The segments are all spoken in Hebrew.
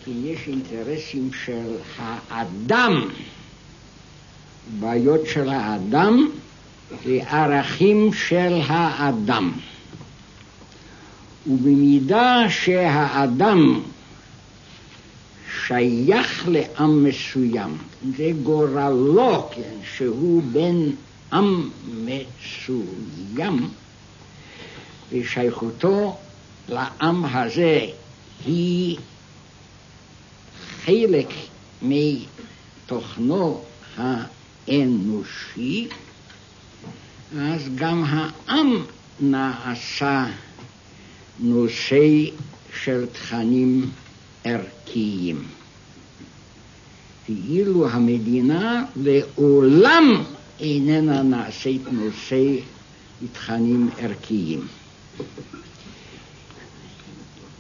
יש אינטרסים של האדם, בעיות של האדם וערכים של האדם. ובמידה שהאדם שייך לעם מסוים, זה גורלו, כן, שהוא בן עם מסוים, ושייכותו לעם הזה היא חלק מתוכנו האנושי, אז גם העם נעשה נושא של תכנים ערכיים. ואילו המדינה לעולם איננה נעשית נושא תכנים ערכיים,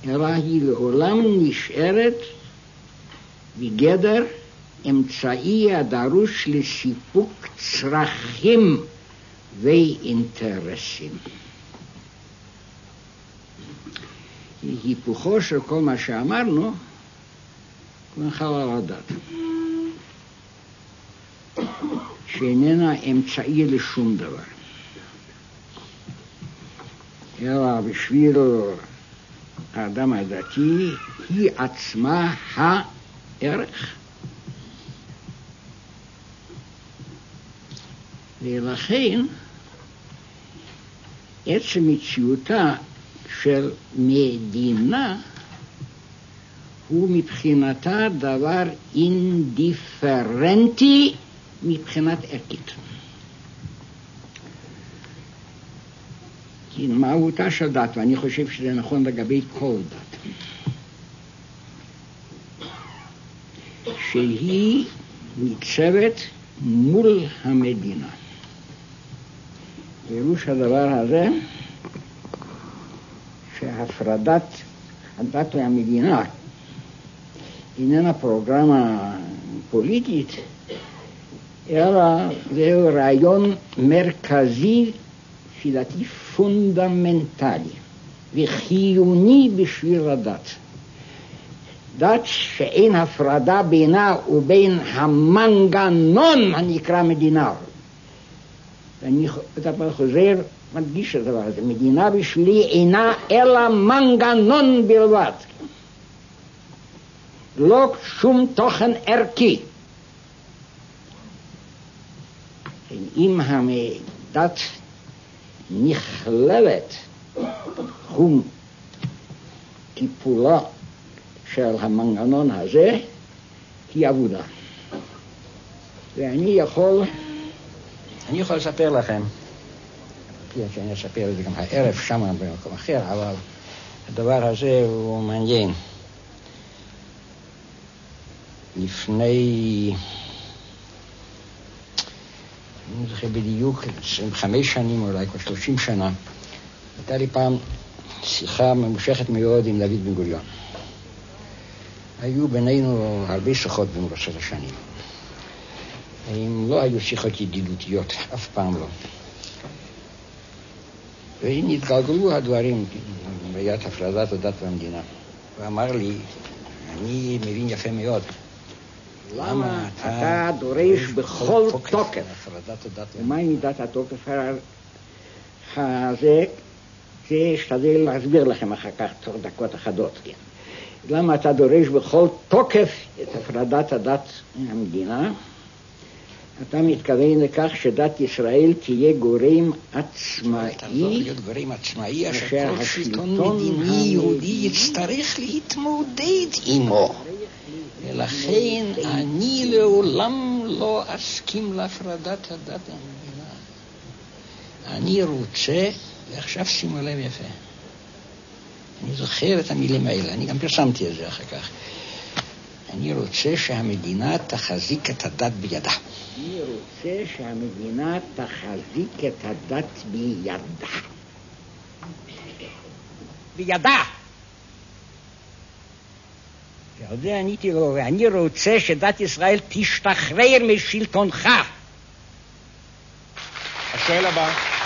אלא היא לעולם נשארת בגדר אמצעי הדרוש לסיפוק צרכים ואינטרסים. היפוכו של כל מה שאמרנו מחל על הדת, שאיננה אמצעי לשום דבר, אלא בשביל האדם הדתי היא עצמה הערך. ולכן עצם מציאותה של מדינה הוא מבחינתה דבר אינדיפרנטי מבחינת ערכית. כי מהותה של דת, ואני חושב שזה נכון לגבי כל דת, שהיא ניצבת מול המדינה. פירוש הדבר הזה שהפרדת הדת והמדינה איננה פרוגרמה פוליטית, אלא זהו רעיון מרכזי, לפי פונדמנטלי וחיוני בשביל הדת. דת שאין הפרדה בינה ובין המנגנון הנקרא מדינה. ואני חוזר, מדגיש את הדבר הזה. מדינה בשבילי אינה אלא מנגנון בלבד. לא שום תוכן ערכי. אם הדת נכללת תחום טיפולה של המנגנון הזה, היא עבודה. ואני יכול לספר לכם, שאני אספר את זה גם הערב שם במקום אחר, אבל הדבר הזה הוא מעניין. לפני, אני זוכר בדיוק 25 שנים, אולי כבר 30 שנה, הייתה לי פעם שיחה ממושכת מאוד עם דוד בן גוריון. היו בינינו הרבה שיחות במרוצת השנים. הם לא היו שיחות ידידותיות, אף פעם לא. ונתגלגלו הדברים ביד הפרדת הדת והמדינה. הוא אמר לי, אני מבין יפה מאוד, למה אתה דורש בכל תוקף הפרדת הדת? ומהי מידת התוקף הזה? זה אשתדל להסביר לכם אחר כך תוך דקות אחדות. למה אתה דורש בכל תוקף את הפרדת הדת מהמדינה? אתה מתכוון לכך שדת ישראל תהיה גורם עצמאי, להיות גורם עצמאי אשר כל שלטון מדיני יהודי יצטרך להתמודד עמו. ולכן אני לעולם לא אסכים להפרדת הדת מהמדינה. אני רוצה, ועכשיו שימו לב יפה, אני זוכר את המילים האלה, אני גם פרסמתי את זה אחר כך. אני רוצה שהמדינה תחזיק את הדת בידה. אני רוצה שהמדינה תחזיק את הדת בידה. בידה. ועל זה עניתי לו, ואני רוצה שדת ישראל תשתחרר משלטונך. השואל הבא.